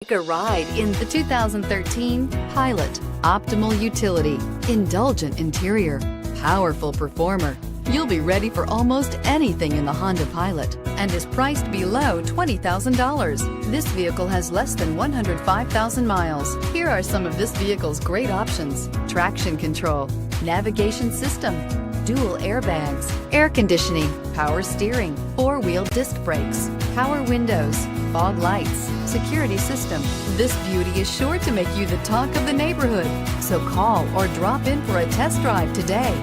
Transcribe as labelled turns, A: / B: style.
A: Take a ride in the 2013 Pilot. Optimal utility, indulgent interior, powerful performer. You'll be ready for almost anything in the Honda Pilot and is priced below $20,000. This vehicle has less than 105,000 miles. Here are some of this vehicle's great options: traction control, navigation system, dual airbags, air conditioning, power steering, four-wheel disc brakes, power windows, fog lights, security system. This beauty is sure to make you the talk of the neighborhood. So call or drop in for a test drive today.